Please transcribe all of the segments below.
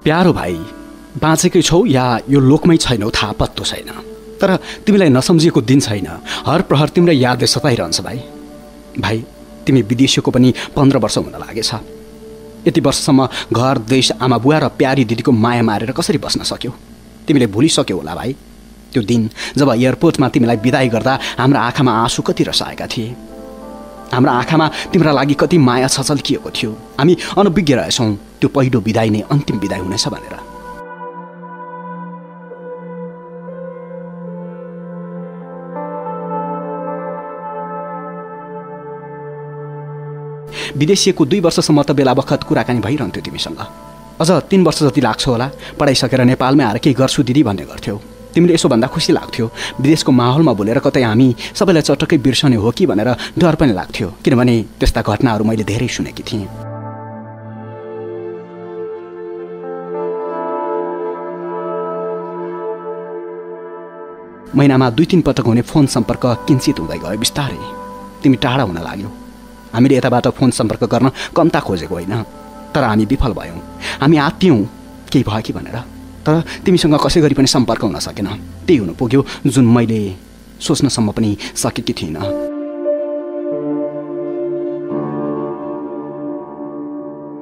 प्यारो भाइ, बाँचेकै छौ या यो लोकमै छैनौ थाहा पत्तो छैन, तर तिमीलाई नसम्झिएको दिन छैन। हर प्रहर तिमीलाई यादले सताइरहन्छ भाइ। भाइ, तिमी विदेशीको पनि 15 वर्ष हुन लागेछ। यति वर्षसम्म घर, देश, आमा बुवा र प्यारी दिदीको माया मारेर कसरी बस्न सक्यौ? तिमीले भुलिसक्यौ होला भाइ। त्यो दिन जब एयरपोर्टमा तिमीलाई बिदाई गर्दा हाम्रा आँखामा आँसु कति रसाएका थिए। हाम्रा आँखामा तिम्रा लागि कति माया छचल्किएको थियो। हामी अनभिज्ञ रहेछौँ त्यो पहिलो बिदाई नै अन्तिम बिदाई हुनेछ भनेर। विदेशीको 2 वर्षसम्म त बेला बखत कुराकानी भइरहन्थ्यो तिमीसँग। अझ 3 वर्ष जति लाग्छ होला पढाइसकेर नेपालमै आएर केही गर्छु दिदी भन्ने गर्थ्यौ। तिमीले यसो भन्दा खुसी लाग्थ्यो। विदेशको माहौलमा बोलेर कतै हामी सबैलाई चटक्कै बिर्सने हो कि भनेर डर पनि लाग्थ्यो, किनभने त्यस्ता घटनाहरू मैले धेरै सुनेकी थिएँ। महिनामा 2-3 पटक हुने फोन सम्पर्क किन्चित हुँदै गयो बिस्तारै। तिमी टाढा हुन लाग्यौ। हामीले यताबाट फोन सम्पर्क गर्न कम्ता खोजेको होइन, तर हामी विफल भयौँ। हामी आत्तियौँ केही भयो कि भनेर, तर तिमीसँग कसै गरी पनि सम्पर्क हुन सकेन। त्यही हुनु पुग्यो जुन मैले सोच्नसम्म पनि सकेकी थिइनँ।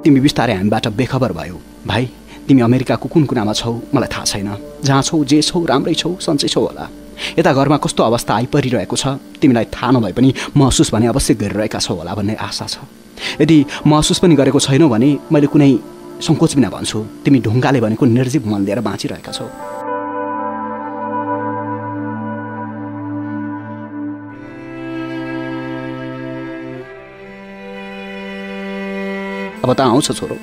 तिमी बिस्तारै हामीबाट बेखबर भयो। भाइ, तिमी अमेरिकाको कुन कुनामा छौ मलाई थाहा छैन। जहाँ छौ, जे छौ, राम्रै छौ, सन्चै छौ होला। यता घरमा कस्तो अवस्था आइपरिरहेको छ तिमीलाई थाहा नभए पनि महसुस भने अवश्य गरिरहेका छौ होला भन्ने आशा छ। यदि महसुस पनि गरेको छैनौ भने मैले कुनै सङ्कोच बिना भन्छु, तिमी ढुङ्गाले भनेको निर्जीव मन लिएर बाँचिरहेका छौ। अब त आउँछ छोरो,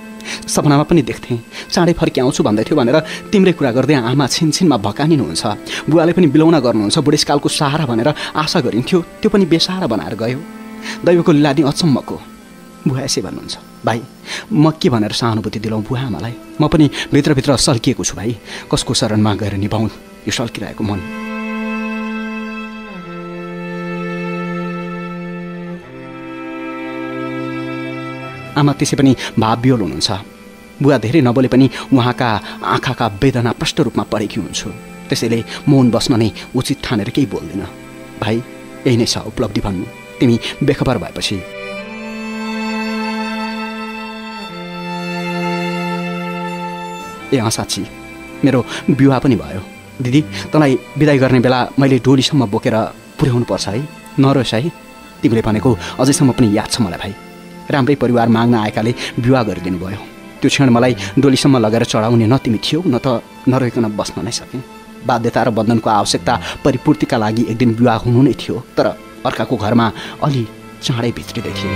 सपनामा पनि देख्थेँ चाँडै फर्की आउँछु भन्दै थियो भनेर तिम्रै कुरा गर्दै आमा छिनछिनमा भकानिनुहुन्छ। बुवाले पनि बिलौना गर्नुहुन्छ, बुढेसकालको सहारा भनेर आशा गरिन्थ्यो, त्यो पनि बेसहारा बनाएर गयो। दैवको लीलादि अचम्मको। बुवा यसै भन्नुहुन्छ। भाइ, म के भनेर सहानुभूति दिलाउँ बुवा आमालाई? म पनि भित्रभित्र सल्किएको छु भाइ। कसको शरणमा गएर निभाउँ यो सल्किरहेको मन? आमा त्यसै पनि भावविह्वल हुनुहुन्छ। बुवा धेरै नबोले पनि उहाँका आँखाका वेदना प्रष्ट रूपमा पढेकी हुन्छु। त्यसैले मौन बस्न नै उचित ठानेर केही बोल्दिनँ। भाइ, यही नै छ उपलब्धि भन्नु। तिमी बेखबर भएपछि साँच्ची मेरो विवाह पनि भयो। दिदी, तँलाई बिदाई गर्ने बेला मैले डोलीसम्म बोकेर पुर्याउनु पर्छ है, नरोस् है। तिमीले भनेको अझैसम्म पनि याद छ मलाई भाइ। राम्रै परिवार माग्न आएकाले विवाह गरिदिनु भयो। त्यो क्षण मलाई डोलीसम्म लगेर चढाउने न तिमी थियौ न त नरहेकन बस्न नै सकेँ। बाध्यता र बन्धनको आवश्यकता परिपूर्तिका लागि एक दिन विवाह हुनु नै थियो, तर अर्काको घरमा अलि चाँडै भित्रिँदै थिए।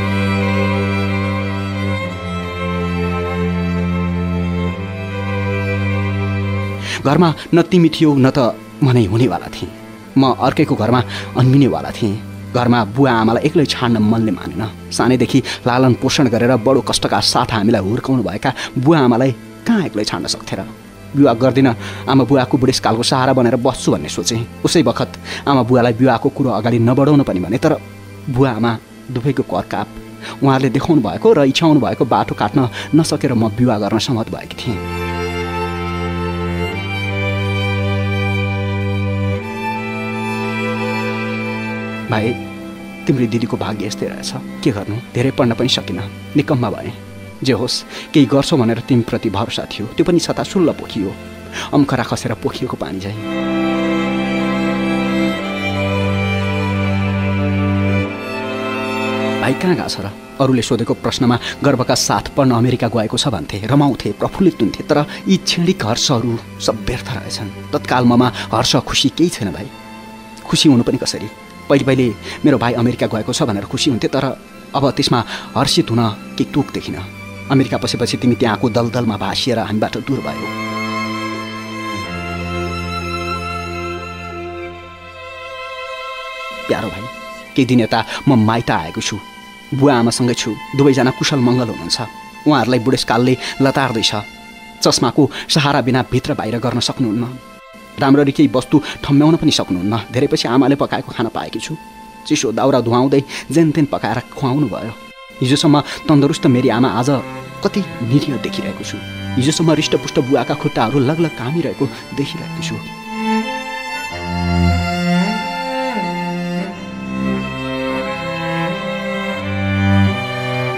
घरमा न तिमी थियौ न त म नै हुनेवाला थिएँ। म अर्कैको घरमा अन्मिनेवाला थिएँ। घरमा बुवा आमालाई एक्लै छाड्न मनले मानेन। सानैदेखि लालन पोषण गरेर बडो कष्टका साथ हामीलाई हुर्काउनु भएका बुवा आमालाई कहाँ एक्लै छाड्न सक्थे र? विवाह गर्दिन, आमा बुवाको बुढेसकालको सहारा बनेर बस्छु भन्ने सोचेँ। उसै बखत आमा बुवालाई विवाहको कुरो अगाडि नबढाउन पनि भने, तर बुवा आमा दुवैको करकाप, उहाँहरूले देखाउनु भएको र इच्छाउनु भएको बाटो काट्न नसकेर म विवाह गर्न सहमत भएकी थिएँ। भाइ, तिम्रो दिदीको भाग्य यस्तै रहेछ। के गर्नु, धेरै पढ्न पनि सकिनँ, निकम्मा भएँ। जे होस्, केही गर्छौ भनेर तिमीप्रति भरोसा थियो, त्यो पनि छताछुल्ल पोखियो, अम्खरा खसेर पोखिएको पानी झैँ। भाइ कहाँ गएको छ र? अरूले सोधेको प्रश्नमा गर्वका साथ पढ्न अमेरिका गएको छ भन्थे, रमाउँथे, प्रफुल्लित हुन्थे, तर यी क्षणिक हर्षहरू सब व्यर्थ रहेछन्। तत्काल ममा हर्ष खुसी केही छैन भाइ। खुसी हुनु पनि कसरी? पहिले मेरो भाइ अमेरिका गएको छ भनेर खुसी हुन्थे, तर अब त्यसमा हर्षित हुन केही तुक देखिन। अमेरिका पसेपछि तिमी त्यहाँको दलदलमा भासिएर हामीबाट दूर भयो। प्यारो भाइ, केही दिन यता म माइत आएको छु। बुवा आमासँगै छु। दुवैजना कुशल मङ्गल हुनुहुन्छ। उहाँहरूलाई बुढेसकालले लतार्दैछ। चस्माको सहारा बिना भित्र बाहिर गर्न सक्नुहुन्न। राम्ररी केही वस्तु ठम्ब्याउन पनि सक्नुहुन्न। धेरै पछि आमाले पकाएको खाना पाएकी छु। चिसो दाउरा धुवाउँदै जेनतेन पकाएर खुवाउनु भयो। हिजोसम्म तन्दुरुस्त मेरी आमा आज कति निरीह देखिरहेको छु। हिजोसम्म हृष्टपुष्ट बुवाका खुट्टाहरू लगलग कामिरहेको देखिरहेको छु।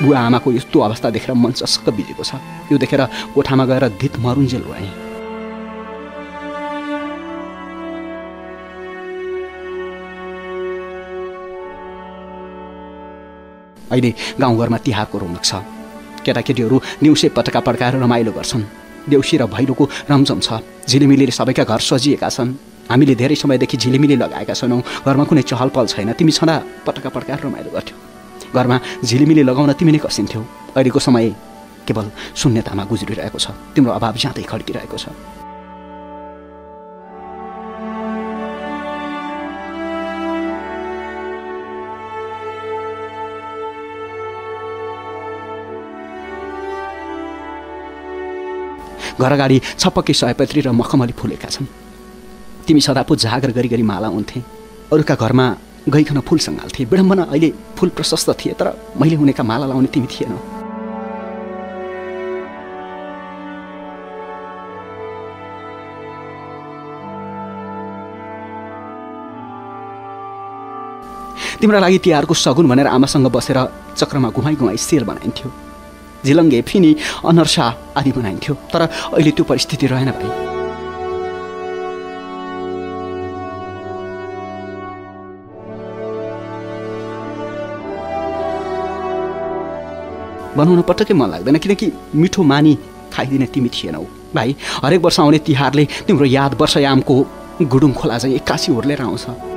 बुवा आमाको यस्तो अवस्था देखेर मन चस्क बिजेको छ। यो देखेर कोठामा गएर धित मरुन्जेल भएँ। अहिले गाउँघरमा तिहारको रौनक छ। केटाकेटीहरू दिउँसे पटका पड्काएर रमाइलो गर्छन्। देउसी र भैलोको रमझम छ। झिलिमिलीले सबैका घर सजिएका छन्। हामीले धेरै समयदेखि झिलिमिली लगाएका छैनौँ। घरमा कुनै चहल पहल छैन। तिमी छँदा पटका पड्काएर रमाइलो गर्थ्यौ। घरमा झिलिमिली लगाउन तिमी नै कसिन्थ्यौ। अहिलेको समय केवल शून्यतामा गुज्रिरहेको छ। तिम्रो अभाव ज्यादै खड्किरहेको छ। घर अगाडि छप्पकै सयपत्री र मखमली फुलेका छन्। तिमी सदापो जागर गरी गरी माला हुन्थे। अरूका घरमा गइकन फुल सङ्घाल्थे। विडम्बना अहिले फुल प्रशस्त थिए, तर मैले हुनेका माला लाउने तिमी थिएनौ। तिम्रो लागि तिहारको सगुन भनेर आमासँग बसेर चक्रमा घुमाइ घुमाइ सेल बनाइन्थ्यो। झिलङ्गे, फिनी, अनर्सा आदि बनाइन्थ्यो। तर अहिले त्यो परिस्थिति रहेन भाइ। बनाउन पटक्कै मन लाग्दैन, किनकि मिठो मानी खाइदिने तिमी थिएनौ भाइ। हरेक वर्ष आउने तिहारले तिम्रो याद वर्षयामको गुडुङ खोला चाहिँ एक्कासी हुर्लेर आउँछ।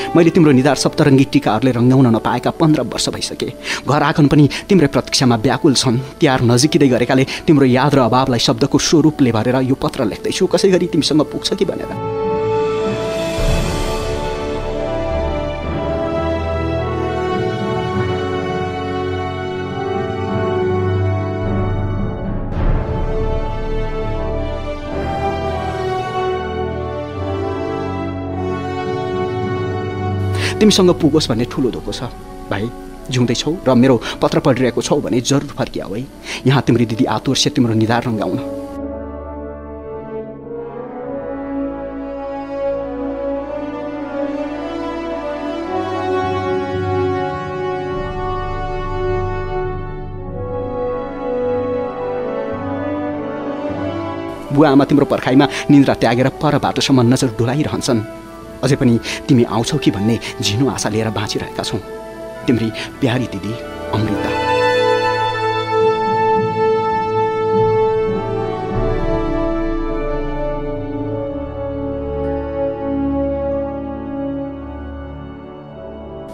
मैले तिम्रो निधार सप्तरङ्गी टिकाहरूले रङ्गाउन नपाएका 15 वर्ष भइसके। घर आँगन पनि तिम्रै प्रतीक्षामा व्याकुल छन्। तिहार नजिकिँदै गरेकाले तिम्रो याद र अभावलाई शब्दको स्वरूपले भरेर यो पत्र लेख्दैछु। कसै गरी तिमीसँग पुग्छ कि भनेर। तिमीसँग पुगोस् भन्ने ठुलो धोको छ भाइ। जिउँदैछौ र मेरो पत्र पढिरहेको छौ भने जरुर फर्किआऊ है। यहाँ तिम्रो दिदी आतुर से तिम्रो निधार रङ्गाउन। बुवा आमा तिम्रो पर्खाइमा निन्द्रा त्यागेर पर बाटोसम्म नजर डुलाइरहन्छन्। अझै पनि तिमी आउँछौ कि भन्ने झिनो आशा लिएर बाँचिरहेका छौँ। तिम्री प्यारी दिदी अमृता।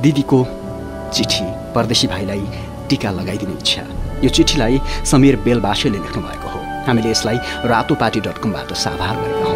दिदीको चिठी परदेशी भाइलाई टीका लगाइदिने इच्छा। यो चिठीलाई समीर बेलबासेले लेख्नु भएको हो। हामीले यसलाई रातोपाटी.com बाट साभार गरेका हौँ।